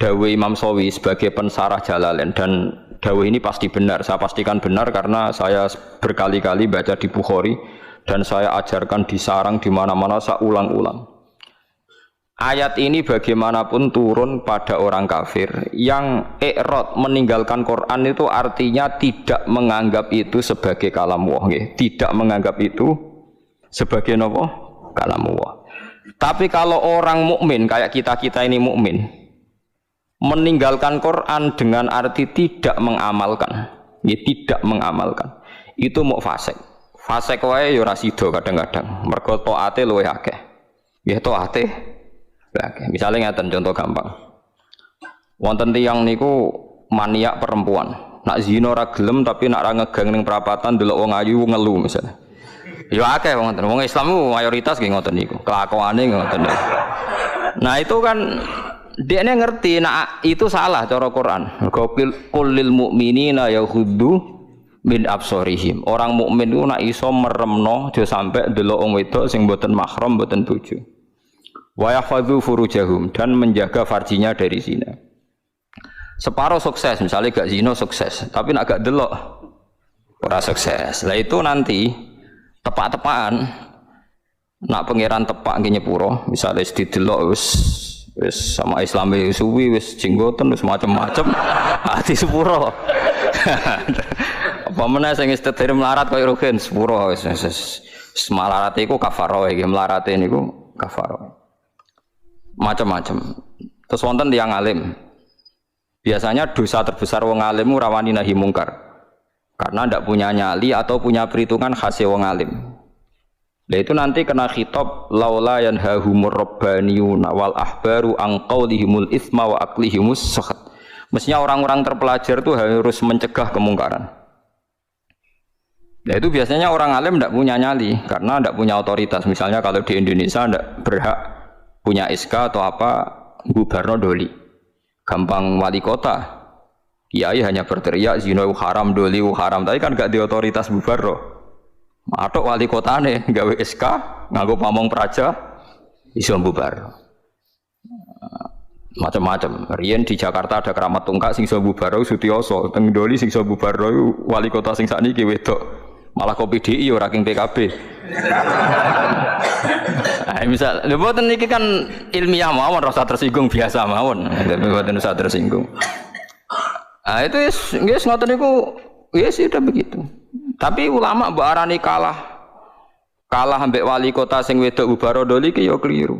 Dawuh Imam Shawi sebagai pensarah Jalalain, dan dawuh ini pasti benar. Saya pastikan benar karena saya berkali-kali baca di Bukhari dan saya ajarkan di sarang di mana-mana, saya ulang-ulang. Ayat ini bagaimanapun turun pada orang kafir yang i'rad meninggalkan Quran, itu artinya tidak menganggap itu sebagai kalamullah, tidak menganggap itu sebagai apa? Kalamullah. Tapi kalau orang mukmin kayak kita-kita ini mukmin, meninggalkan Quran dengan arti tidak mengamalkan, tidak mengamalkan, itu mau fasik. Fasik wae ya ora sida kadang-kadang. Mergo taate luwih akeh. Nggih taate. Misalnya ngeten contoh gampang. Wonten tiyang niku maniak perempuan. Nak zina ora gelem tapi nak ra ngegang ning perapatan delok wong ayu ngelu misalnya. Ya akeh wong ngoten. Wong Islam ku mayoritas nggih ngoten niku. Kelakuane ngoten niku. Nah itu kan dia ngerti nak itu salah cara Quran. Qul mu'minina yaghuddu min absarihim. Orang mukmin itu nak iso meremno aja sampai delok wong wedok sing mboten mahram, mboten bojo. Wa yahfadzu furujahum, dan menjaga farjinya dari zina. Separuh sukses, misalnya gak zina sukses, tapi nak gak delok ora sukses. Lah itu nanti tepak-tepakan nak pangeran tepak nggih nyepuro, misalnya didelok wis sama Islami suwi wis jenggoten wis macam-macam ati sepuro. Apa meneh sing istedher melarat koyo rugen sepuro wis melarat iku kafaroh iki, melarate niku kafaroh. Macam-macam. Terus wonten tiyang alim. Biasanya dosa terbesar wong alim ora wani nahi mungkar. Karena ndak punya nyali atau punya perhitungan khas wong alim. Lah itu nanti kena khitab laula yanhahumur rabbaniyuna wal ahbaru an qaulihimul itsma wa aqlihimus sakhat. Mestinya orang-orang terpelajar itu harus mencegah kemungkaran. Nah itu biasanya orang alim ndak punya nyali karena ndak punya otoritas. Misalnya kalau di Indonesia ndak berhak punya SK atau apa, Gubarno doli. Gampang wali kota. Kiai hanya berteriak zina haram, doli haram, tapi kan gak di otoritas Gubarno. Matok wali kotane gawe SK, nganggo pamong praja iso Gubarno. Macam-macam. Riyen di Jakarta ada keramat tungkak sing iso Gubarno Sutioso, teng doli sing iso Gubarno wali kota sing sakniki wedok. Malah kopi DI ora king PKB. Nah, misal, mboten niki kan ilmiah mawon, rasa tersinggung biasa mawon. Mboten usah tersinggung. Ah itu wis ngoten niku ya sudah begitu. Tapi ulama mbok arani kalah ambek wali kota sing wedok Ubaro doli ki ya keliru.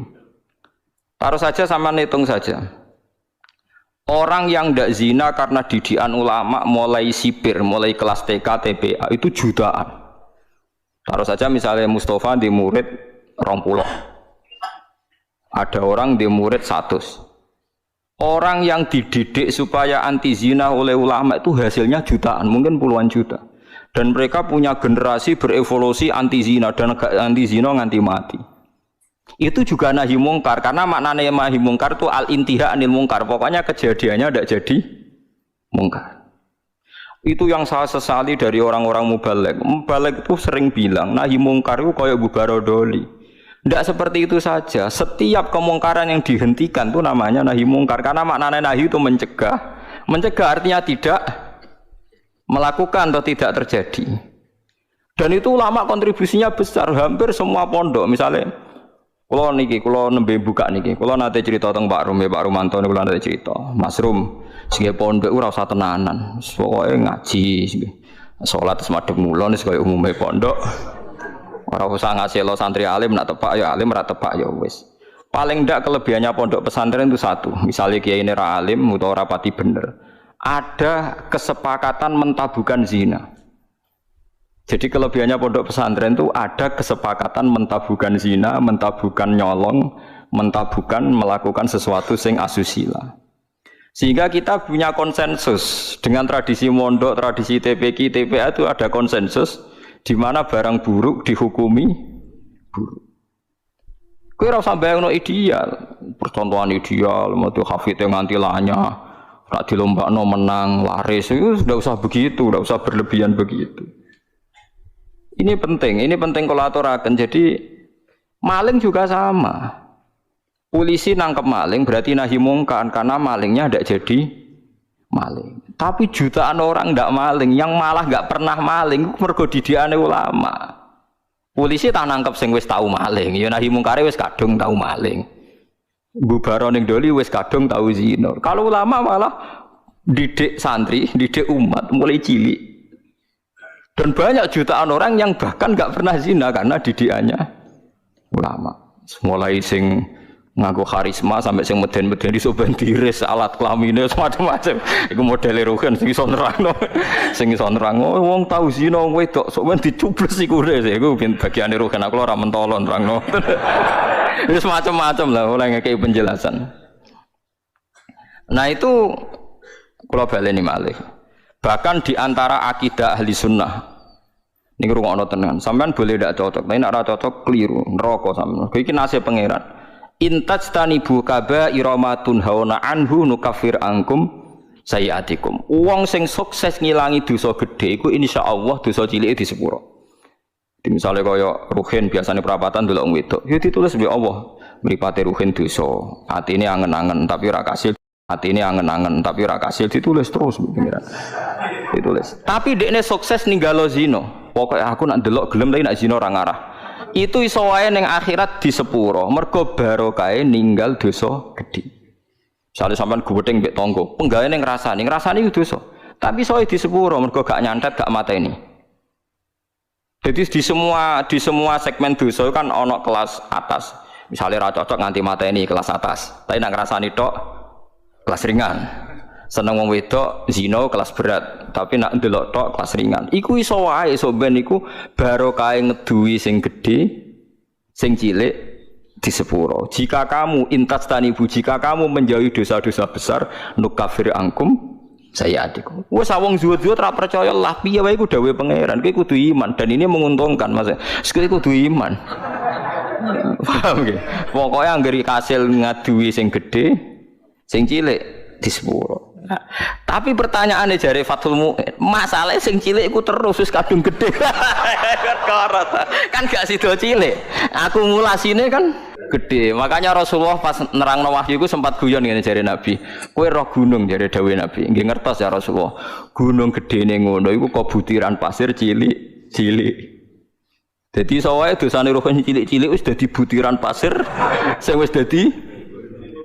Taruh saja sama hitung saja. Orang yang ndak zina karena didikan ulama mulai sipir, mulai kelas TK, TPA itu jutaan. Taruh saja misalnya Mustafa di murid 20. Ada orang di murid 100. Orang yang dididik supaya anti zina oleh ulama itu hasilnya jutaan, mungkin puluhan juta. Dan mereka punya generasi berevolusi anti zina dan anti zina nganti mati. Itu juga nahi mungkar, karena maknanya nahi mungkar itu al-intiha anil mungkar. Pokoknya kejadiannya tidak jadi mungkar. Itu yang saya sesali dari orang-orang mubaligh. Mubaligh itu sering bilang nahi mungkar itu kayak Bubaro doli. Tidak seperti itu saja. Setiap kemungkaran yang dihentikan itu namanya nahi mungkar, karena maknanya nahi itu mencegah. Mencegah artinya tidak melakukan atau tidak terjadi. Dan itu ulama kontribusinya besar. Hampir semua pondok misalnya. Kulo nembe buka niki. Kulo nate cerita tentang Pak Rum, Pak Rumanto niku nate cerita. Mas Rum, sing pondok ora usah tenanan. Pokoke ngaji, salat semadhep mulon wis kaya umume pondok. Ora usah ngasihlo santri alim, nak tepak ya alim, ora tepak ya wis. Paling ndak kelebihannya pondok pesantren itu satu. Misalnya kiai ini ra alim utawa ora pati bener. Ada kesepakatan mentabukan zina. Jadi kelebihannya pondok pesantren itu ada kesepakatan mentabukan zina, mentabukan nyolong, mentabukan melakukan sesuatu sing asusila. Sehingga kita punya konsensus dengan tradisi mondok, tradisi TPQ, TPA itu ada konsensus di mana barang buruk dihukumi buruk. Kowe ora usah bayangno ideal, percontohan ideal, metu hafidhe nganti lanya, ora dilombakno menang, laris, itu sudah usah begitu, sudah usah berlebihan begitu. Ini penting kalau aturaken. Jadi maling juga sama. Polisi nangkep maling berarti nahi mungkar karena malingnya tidak jadi maling. Tapi jutaan orang tidak maling, yang malah nggak pernah maling, mergo didiane ulama. Polisi tak nangkep sing wis tahu maling, ya nahi mungkare wis kadung tahu maling. Bubaro ning doli wis kadung tahu zina. Kalau ulama malah didik santri, didik umat mulai cilik. Dan banyak jutaan orang yang bahkan nggak pernah zina karena didikannya ulama. Mulai sing ngaku karisma sampai sing meden-meden iso ben diris alat kelamine macam-macam. Iku modele Ruhin sing iso nerangno. Sing iso nerangno wong tau zina wong wedok sok men dicubles iku res. Iku bagiane Ruhin aku ora mentolo nerangno. Wis macam-macam lah oleh ngekei penjelasan. Nah itu kula baleni malih. Bahkan di antara akidah ahli sunnah niku rungokno tenan. Sampeyan boleh ndak cocok, tapi nek ora cocok keliru, neraka sampeyan. Iki nasib pangeran. Intajtanibu kaba'ira ma tunhauna anhu nukaffir ankum sayiatikum. Wong sing sukses ngilangi dosa gedhe iku insyaallah dosa cilike disepuro. Misalnya kaya Ruhin biasanya perapatan delok wong wedok, ya ditulis mbek Allah, mripate Ruhin dosa, atine angen-angen tapi ora kasil, atine angen-angen tapi ora kasil, ditulis terus pengiran. Ditulis. Tapi dekne sukses ninggalo zina. Pokoke aku nak delok gelem tapi nak zina ora ngarah. Itu iso wae ning akhirat di sepuro mergo barokahe ninggal dosa gedhe. Misale sampean guweting mbek tangga, penggaweane ngrasani iku dosa. Tapi iso di sepuro mergo gak nyantet, gak mateni. Jadi di semua segmen dosa kan ana kelas atas. Misale ra cocok nganti mateni kelas atas. Tapi nek ngrasani tok kelas ringan. Seneng wong wedok zina kelas berat, tapi nak ndelok tok kelas ringan. Iku iso wae iso ben iku barokahe ngeduwi sing gedhe, sing cilik di sepuro. Jika kamu jika kamu menjauhi dosa-dosa besar, nukafir angkum sayiatikum. Wes wong zuwud-zuwud ora percaya lah piye wae iku dawuhe pangeran. Kowe kudu iman dan ini menguntungkan Mas. Kowe kudu iman. Paham nggih? Pokoke anggere kasil ngaduwi sing gedhe, sing cilik di sepuro. Tapi pertanyaannya jare Fathul Mu'in, masalah sing cilik iku terus wis kadung gedhe. Kan gak sida cilik. Akumulasine kan gede. Makanya Rasulullah pas nerangno wahyu iku sempat guyon ngene jare Nabi. Kowe roh gunung jare dawuhe Nabi. Nggih ngertos ya Rasulullah. Gunung gedene ngono iku kok butiran pasir cilik-cilik. Dadi sawae dosane roh cilik-cilik wis dadi butiran pasir sing wis dadi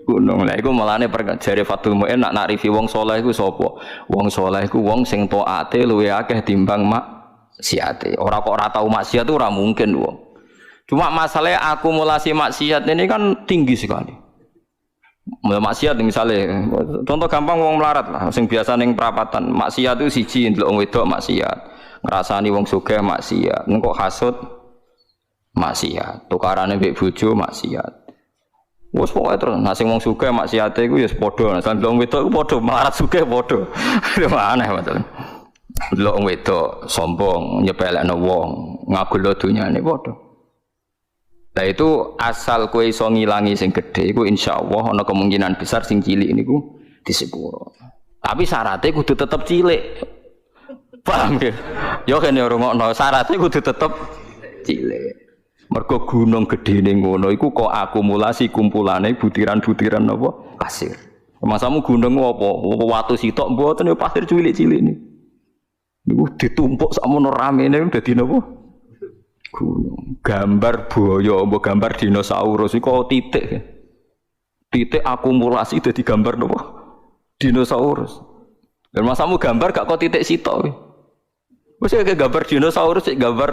gunung. Lah iku malane jare Fathul Mu'in nak nakrifi wong saleh iku sapa? Wong saleh iku wong sing taate luwih akeh timbang maksiate. Ora kok ora tau maksiat itu ora mungkin wong. Cuma masalahnya akumulasi maksiat ini kan tinggi sekali. Maksiat misalnya contoh gampang wong melarat lah sing biasa ning perapatan. Maksiat itu siji ndelok wong wedok maksiat. Ngrasani wong sugih maksiat. Engko hasud maksiat. Tukarane mbek bojo maksiat. Wes pokoke terus nek sing wong sugih maksiate iku ya padha, nek wong wedok iku padha, melarat sugih padha. Aneh masalah. Delok wong wedok sombong, nyepelekno wong, ngagul dunyane padha. Lah itu asal kowe iso ngilangi sing gedhe iku insyaallah ana kemungkinan besar sing cilik niku disepuro. Tapi syaratnya kudu tetep cilik. Paham ya? Yo kene rungokno syaratnya kudu tetep cilik. Mergo gunung gedene ngono iku kok akumulasi kumpulane butiran-butiran apa pasir. Masamu gunung apa? Watu sitok mboten ya pasir cilik-cilik niku. Niku ditumpuk sakmono ramene dadi napa? Gunung. Gambar buaya apa gambar dinosaurus iku titik. Titik akumulasi dadi gambar napa? Dinosaurus. Dan masamu gambar gak kok titik sitok. Wis gambar dinosaurus, gambar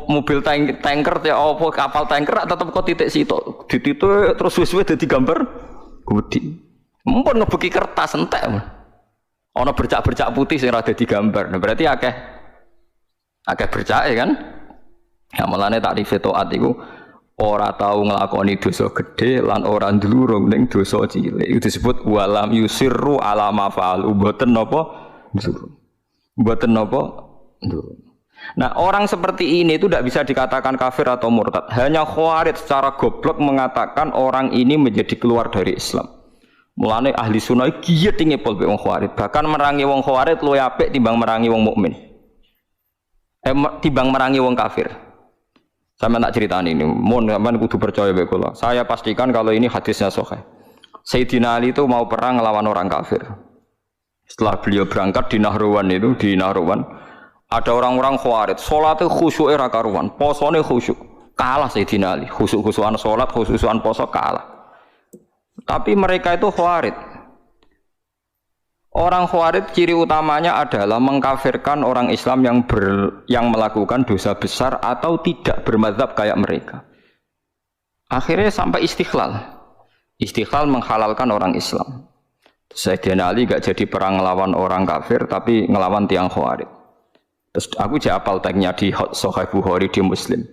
mobil tanker ya apa kapal tanker tetep kok titik sitok. Dititik terus wis-wis dadi gambar gede. Mumpun ngebeki kertas entek. Ana bercak-bercak putih sing ora dadi gambar. Nah, berarti akeh bercake kan? Ya mulane takrife taat iku ora tau nglakoni dosa gedhe lan ora ndlurung ning dosa cilik. Iku disebut walam yusirru ala ma fa'al. Mboten napa ndlurung. Mboten napa ndlurung. Nah, orang seperti ini itu tidak bisa dikatakan kafir atau murtad. Hanya Khawarij secara goblok mengatakan orang ini menjadi keluar dari Islam. Mulane ahli sunnah giyet ngepol be wong Khawarij. Bahkan merangi wong Khawarij luwih apik timbang merangi wong mukmin. Timbang merangi wong kafir. Sampeyan tak critani ini, mun sampean kudu percaya mbek kula. Saya pastikan kalau ini hadisnya sahih. Sayyidina Ali itu mau perang melawan orang kafir. Setelah beliau berangkat di Nahrawan ada orang-orang Khawarij, salatnya khusyuk ra karuan, posone khusyuk. Kalah Sayyidina Ali, khusyuk-khusyukan salat, khusyukan poso kalah. Tapi mereka itu Khawarij. Orang Khawarij ciri utamanya adalah mengkafirkan orang Islam yang melakukan dosa besar atau tidak bermadzhab kayak mereka. Akhirnya sampai istighlal. Istighlal menghalalkan orang Islam. Sayyidina Ali gak jadi perang ngelawan orang kafir tapi ngelawan tiang Khawarij. Terus aku apal tagnya di Sahih Bukhari di Muslim.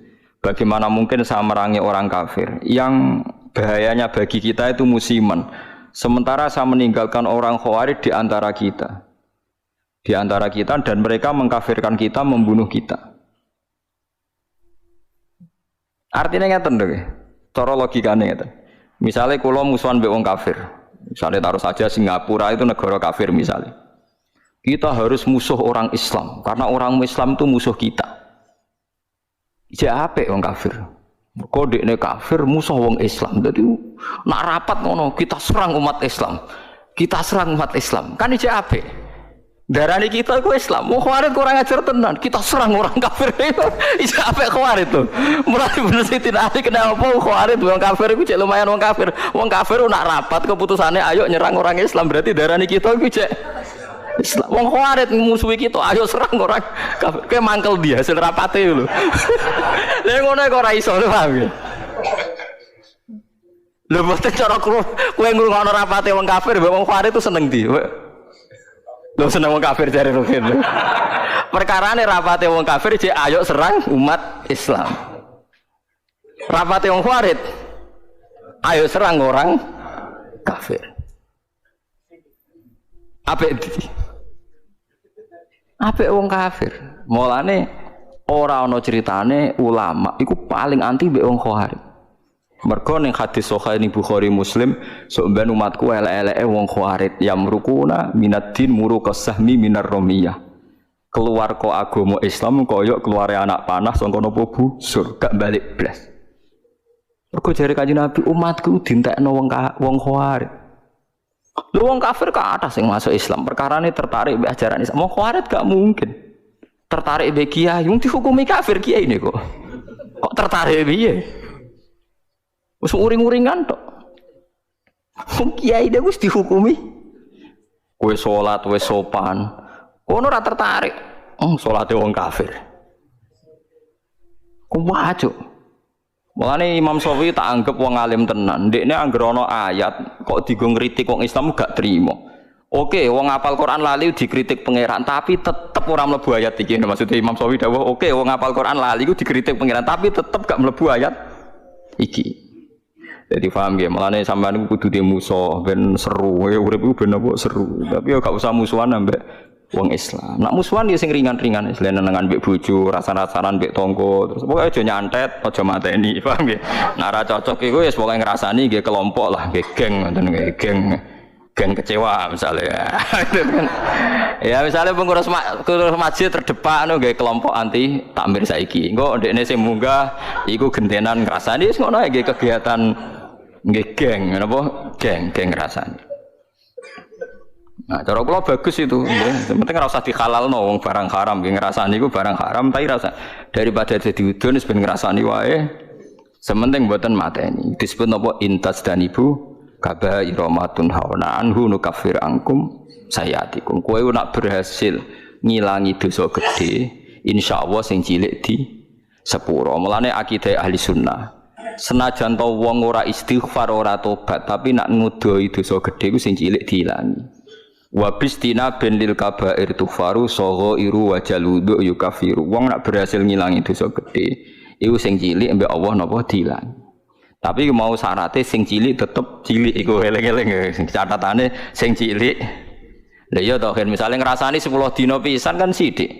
Bagaimana mungkin saya merangi orang kafir yang bahayanya bagi kita itu musiman. Sementara saya meninggalkan orang Khawarij di antara kita. Di antara kita dan mereka mengkafirkan kita, membunuh kita. Artinya ngeten lho. Cara logikane ngeten. Misalnya kula musuhan mbek wong kafir. Misalnya taruh saja Singapura itu negara kafir misalnya. Kita harus musuh orang Islam karena orang Islam itu musuh kita. Ijek apik wong kafir. Kodekne kafir musuh wong Islam. Jadi nak rapat ngono kita serang umat Islam. Kita serang umat Islam. Kan ijek apik. Darani kita iku Islam. Wong Khawarij kurang ajar tenan. Kita serang orang kafir itu. Ijek apik Khawarij itu. Mulai bener sih tidak ada kenapa Khawarij wong kafir iku cek lumayan wong kafir. Wong kafir nak rapat keputusannya ayo nyerang orang Islam berarti darani kita iku cek Islam. Wong Khawarij musuhi kita, ayo serang orang kafir. Kayak mangkel dia hasil rapate lho. Lah ngono kok ora iso, paham ya? Lho mboten cara kowe ngrungokno rapate wong kafir, wong Khawarij itu seneng ndi? Lho seneng wong kafir jare Rukin. Perkarane rapate wong kafir jek ayo serang umat Islam. Rapate wong Khawarij ayo serang orang kafir. Apik wong kafir. Mulane ora ana critane ulama iku paling anti mbek wong Khawarij. Mergo ning hadis sahih ning Bukhari Muslim, sok ben umatku elek-eleke wong Khawarij yamrukuna minaddin muruqas sahmi minar ramiyah. Keluar kok agama Islam koyok keluare anak panah saka napa busur, gak balik blas. Mergo jare Kanjeng Nabi umatku dintekno wong Khawarij. Lho wong kafir ke atas yang masuk Islam, perkarane tertarik mbek ajaran Islam. Wong Khawarij gak mungkin tertarik mbek kiai, wong dihukumi kafir kiai ini kok. Kok tertarik piye? Wis uring-uringan tok. Wong kiai dia wis dihukumi. Kowe salat wis sopan. Kono ora tertarik. Salate wong kafir. Kuwajo. Mulane Imam Syafi'i tak anggap wong alim tenan. Ndekne anggere ana ayat kok digo ngritik wong Islam gak trimo. Oke, wong hafal Quran lali dikritik pangeran, tapi tetep ora mlebu ayat iki. Maksudnya Imam Syafi'i dawuh, oke wong hafal Quran lali iku dikritik pangeran, tapi tetep gak mlebu ayat iki. Jadi paham ya, malah nih sampean kudu di musuh, ben seru, urip iku ben apa seru. Tapi ya gak usah musuhan ambek wong Islam. Nak musuhan dia sing ringan-ringan, selain nenengan mbek bojo, rasa-rasanan mbek tonggo, terus pokoke aja nyantet, aja mateni, paham ya. Nak ra cocok iku wis pokoke ngrasani nggih kelompok lah, nggih geng ngoten nggih, geng kecewa misalnya. Ya misalnya pengurus masjid terdepan nggih kelompok anti takmir saiki. Engko ndekne sing munggah iku gentenan ngrasani wis ngono nggih kegiatan nggih geng napa geng rasane. Nah, cara kula bagus itu nggih. Penting ora usah dihalalno wong barang haram nggih ngrasani iku barang haram tapi rasa daripada dadi udun wis ben ngrasani wae. Sementing mboten mateni. Disebut napa intas dan ibu kabaira matun hauna anhu nukaffir angkum sayatikum. Kowe nak berhasil ngilangi dosa gedhe, insyaallah sing cilik di sepuro. Mulane akidah ahli sunnah. Senajan to wong ora istighfar ora tobat tapi nak ngudoi dosa gedhe ku sing cilik diilangi. Wa bistina bin lil kabair tufaru saghairu wa jaludu yukafiru. Wong nak berhasil ngilangi dosa gedhe iku sing cilik mbek Allah napa diilangi. Tapi mau syaratnya sing cilik tetep cilik iku eling-eling catatane sing cilik. Lah iya to kan misale ngrasani 10 dina pisan kan sithik.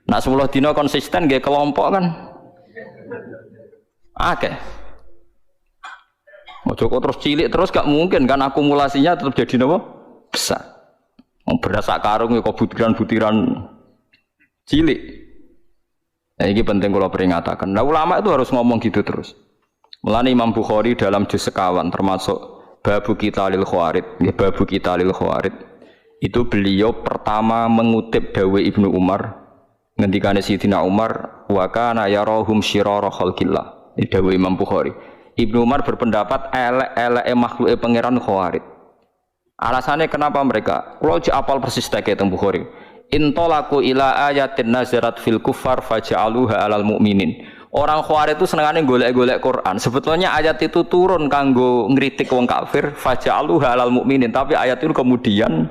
Nak 10 dina konsisten nggih kelompok kan akeh. Ojo kok terus cilik terus gak mungkin kan akumulasinya tetap jadi napa? Besar. Beras sak karung kok butiran-butiran cilik. Nah, ini penting kalau peringatakan. Nah, ulama itu harus ngomong gitu terus. Mulane Imam Bukhari dalam juz sekawan termasuk babu kita lil khawarid, ya, babu kita lil khawarid. Itu beliau pertama mengutip dawuh Ibnu Umar ngendikane Sayyidina Umar wa kana yarahum syirara khalqillah. Ini dawuh Imam Bukhari. Ibnu Umar berpendapat elek-eleke makhluke pangeran khawarid. Alasannya kenapa mereka? Kalau apal persis teke teng Bukhari. Intolaku ila ayatin nazarat fil kufar faja'aluha alal mu'minin. Orang khawarij itu senengane golek-golek Quran. Sebetulnya ayat itu turun kanggo ngritik wong kafir faja'aluha alal mu'minin, tapi ayat itu kemudian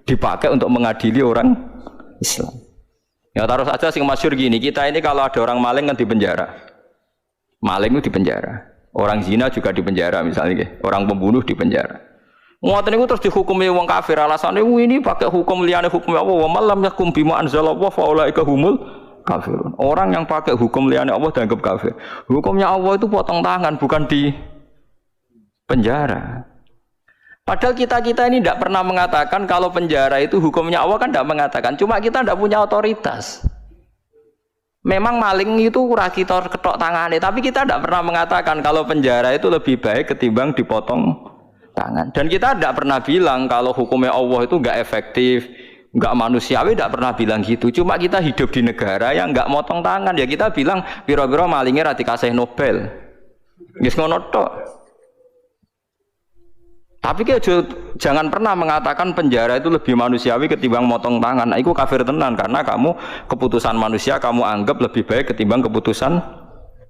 dipakai untuk mengadili orang Islam. Ya taruh saja sing masyhur gini, kita ini kalau ada orang maling kan di penjara. Maling itu di penjara. Orang zina juga di penjara misalnya, orang pembunuh di penjara. Ngoten niku terus dihukumi wong kafir alasane ini pakai hukum liyane hukum Allah wa malam yakum bima anzalallahu fa ulaika humul kafirun. Orang yang pakai hukum liyane Allah dianggap kafir. Hukumnya Allah itu potong tangan bukan di penjara. Padahal kita ini tidak pernah mengatakan kalau penjara itu hukumnya Allah kan tidak mengatakan. Cuma kita tidak punya otoritas. Memang maling itu ora kita ketok tangane, tapi kita tidak pernah mengatakan kalau penjara itu lebih baik ketimbang dipotong tangan. Dan kita tidak pernah bilang kalau hukumnya Allah itu enggak efektif, enggak manusiawi, tidak pernah bilang gitu. Cuma kita hidup di negara yang enggak motong tangan, ya kita bilang pira-pira malingnya ra dikasih Nobel. Wis ngono tok. Tapi jangan pernah mengatakan penjara itu lebih manusiawi ketimbang motong tangan. Nah, itu kafir tenan karena kamu keputusan manusia kamu anggap lebih baik ketimbang keputusan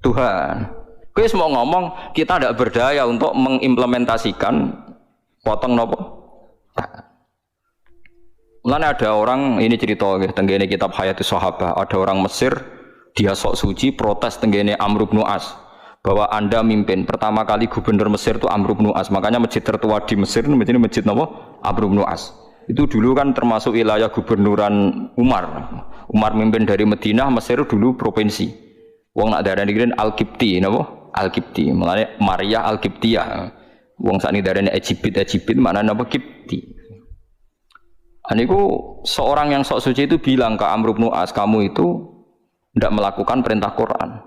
Tuhan. Kowe mau ngomong kita tidak berdaya untuk mengimplementasikan potong nopo. Mulane ada orang ini cerita tenggene kitab Hayatus Sahabah, ada orang Mesir dia sok suci protes tenggene Amr bin As bahwa Anda mimpin pertama kali gubernur Mesir itu Amr bin As, makanya masjid tertua di Mesir ini masjid nopo Amr bin As. Itu dulu kan termasuk wilayah gubernuran Umar. Umar mimpin dari Madinah, Mesir dulu provinsi. Wong nak darani kira Al-Qibti napa? Al-Qibti, maknanya Maria Al-Qibtiyah. Wong sakniki darane Egypt maknane apa Qibti. Aniku seorang yang sok suci itu bilang ke Amr bin As, kamu itu tidak melakukan perintah Quran.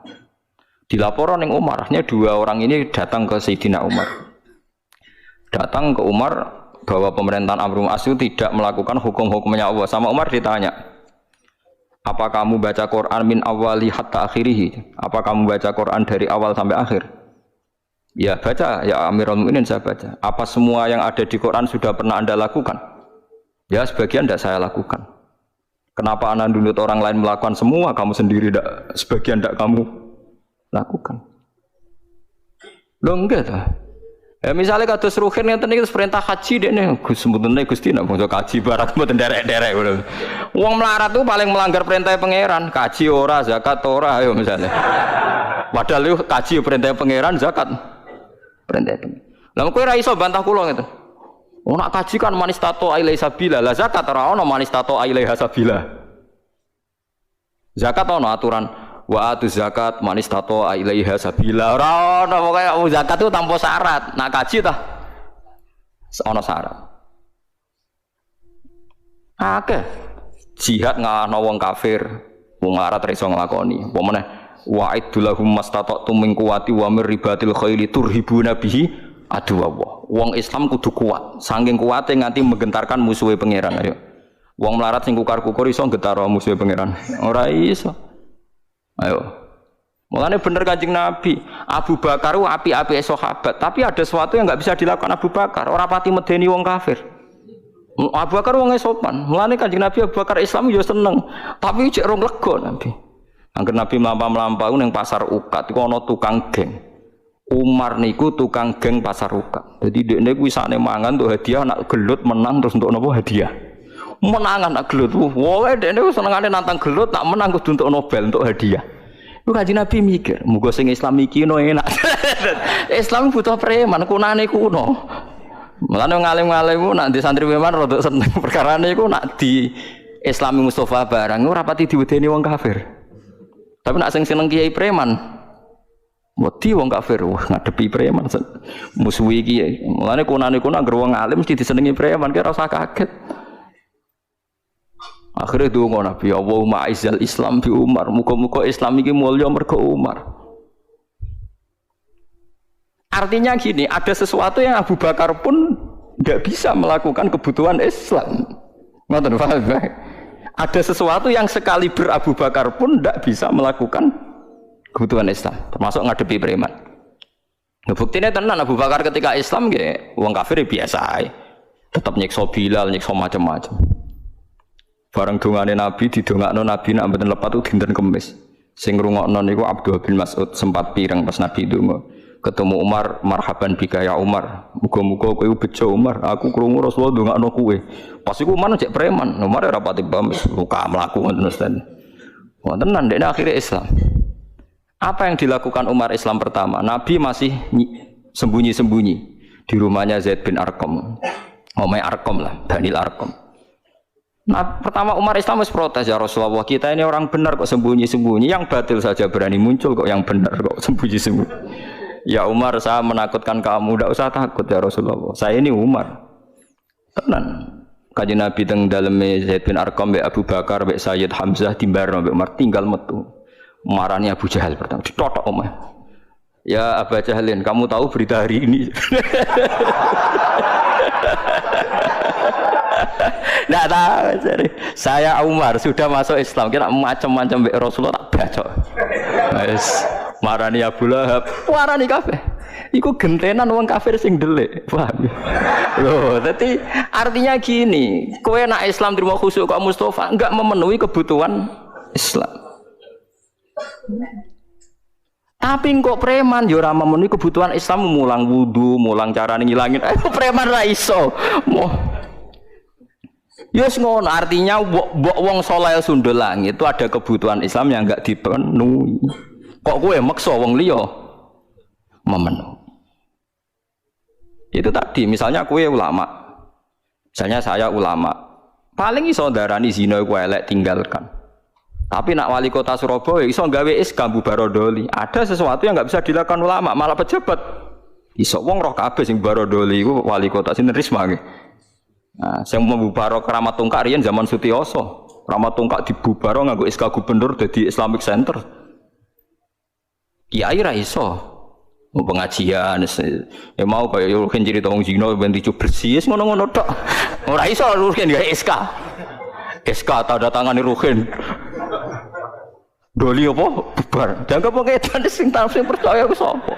Dilaporan yang Umarnya dua orang ini datang ke Sayyidina Umar. Datang ke Umar bahwa pemerintahan Amr bin As itu tidak melakukan hukum-hukumnya Allah. Sama Umar ditanya, apa kamu baca Quran min awali hatta akhirih? Apa kamu baca Quran dari awal sampai akhir? Ya baca, ya Amirul Mukminin saya baca. Apa semua yang ada di Quran sudah pernah Anda lakukan? Ya sebagian tidak saya lakukan. Kenapa Anda nuntut orang lain melakukan semua, kamu sendiri tidak, sebagian tidak kamu lakukan? Loh enggak tuh. Ya misalnya kados Ruhin ngeten iki perintah haji dekne Gus sebutane Gusti nek bangsa kaji barat mboten derek-derek ngono. Wong melarat tuh paling melanggar perintah pangeran, kaji ora, zakat ora ayo misalnya. Padahal yo kaji perintah pangeran, zakat perintah pangeran. Lah kowe ora iso bantah kula ngeten. Wong nak kaji kan manis tato ailai sabila, lah zakat ora ono manis tato ailai hasabila. Zakat ono aturan wa atu zakat manis tato ilaiha sabila. Ora ono pokoke zakat itu tanpa syarat. Nak kaji tah ono syarat. Akeh jihad ngalahno wong kafir, wong larat ra iso nglakoni. Apa meneh wa'idul lahum mastata'tum min quwwati wa mir ribatil khaili turhibuna bihi aduwallah. Wong Islam kudu kuat, saking kuwate nganti menggentarkan musuhe pangeran. Ayo. Wong melarat sing kukar-kukur iso nggetaro musuhe pangeran. Ora iso. Ayo. Mulane bener Kanjeng Nabi, Abu Bakar ku api-api sahabat, tapi ada sesuatu yang enggak bisa dilakukan Abu Bakar, ora pati medeni wong kafir. Abu Bakar wong sopan. Mulane Kanjeng Nabi Abu Bakar Islam yo seneng, tapi cek rong lega Nabi. Angger Nabi mlampah-mlampah ning pasar Ukat iku ana tukang geng. Umar niku tukang geng pasar Ukat. Jadi dekne kuwi sakne mangan untuk hadiah, nak gelut menang terus untuk napa hadiah. Menangan nak gelut. Woe dekne senengane nantang gelut, tak menang kudu untuk Nobel untuk hadiah. Lu Kanjeng Nabi mikir, muga sing Islam iki no enak. Islam butuh preman, kunane kuno. Mulane ngalim-ngalim nak di santri preman rada seneng perkarane iku nak di Islami Mustafa barang ora pati diwedeni wong kafir. Tapi nak sing seneng kiai preman, wedi wong kafir, wah ngadepi preman musuhi kiai. Mulane kunane kuno anggere wong alim mesti disenengi preman, ki ora usah kaget. Akhirnya donga Nabi, Allahumma aizzal Islam bi Umar. Muga-muga Islam iki mulya mergo Umar. Artinya gini, ada sesuatu yang Abu Bakar pun enggak bisa melakukan kebutuhan Islam. Ngoten paham? Ada sesuatu yang sekali Abu Bakar pun enggak bisa melakukan kebutuhan Islam, termasuk ngadepi preman. Buktinya tenan Abu Bakar ketika Islam nggih wong kafir biasa ae. Tetap nyiksa Bilal, nyiksa macam-macam. Bareng dongane Nabi didongakno Nabi nek mboten lepat dinten Kamis. Sing ngrungokno niku Abdullah bin Mas'ud sempat pireng pas Nabi ndonga. Ketemu Umar, marhaban bika ya Umar. Muga-muga kowe bejo Umar, aku krungu Rasulullah ndongakno kowe. Pas iku Umar cek preman, Umar ora pati paham luka mlaku ngoten Ustaz. Wonten nang dekne akhire Islam. Apa yang dilakukan Umar Islam pertama? Nabi masih sembunyi-sembunyi di rumahnya Zaid bin Arqam. Omai Arqam lah, Daniel Arqam. Nah, pertama Umar Islam harus protes, ya Rasulullah, kita ini orang benar kok sembunyi-sembunyi, yang batil saja berani muncul kok yang benar kok sembunyi-sembunyi. Ya Umar, saya menakutkan kamu, tidak usah takut ya Rasulullah. Saya ini Umar. Tenan. Kanjeng Nabi teng daleme Zaid bin Arqam mbek Abu Bakar mbek Sayyid Hamzah timbarno mbek Umar tinggal metu. Marani Abu Jahal pertama ditotok omah. Ya Abu Jahalin, kamu tahu berita hari ini? Nggak tahu. Saya Umar sudah masuk Islam. Kira macam-macam mbek Rasulullah tak bacok. Wes marani Abu Lahab, marani kabeh. Iku gentenan wong kafir sing delik. Paham? Loh, dadi artinya gini, kowe nek Islam terima khusuk kok Mustafa enggak memenuhi kebutuhan Islam. Tapi kok preman yo ora memenuhi kebutuhan Islam, mulang wudu, mulang carane ngilangin. Preman ra iso. Yes ngono, artinya mbok wong saleh sundul langit itu ada kebutuhan Islam yang enggak dipenuhi. Kok kowe maksa wong liya memenuhi. Itu tadi, misalnya kowe ulama. Misalnya saya ulama. Paling iso ndarani zina iku elek tinggalkan. Tapi nak wali kota Surabaya iso gawe SK bubarodoli. Ada sesuatu yang enggak bisa dilakukan ulama, malah pejabat. Iso wong roh kabeh sing barodoli iku wali kota sinten Risma nggih. Nah, sing membubaro Keramat Tungkak riyen zaman Sutioso. Keramat Tungkak dibubaro nganggo SK gubernur dadi Islamic Center. Kiai ra iso. Pengajian ya mau kaya ruhin cerita wong zina ben dicu bersih ngono-ngono tok. Ora iso ruhin gawe SK. SK tanda tangane ruhin. Doli apa bubar. Jangan kok edan sing percaya ku sapa.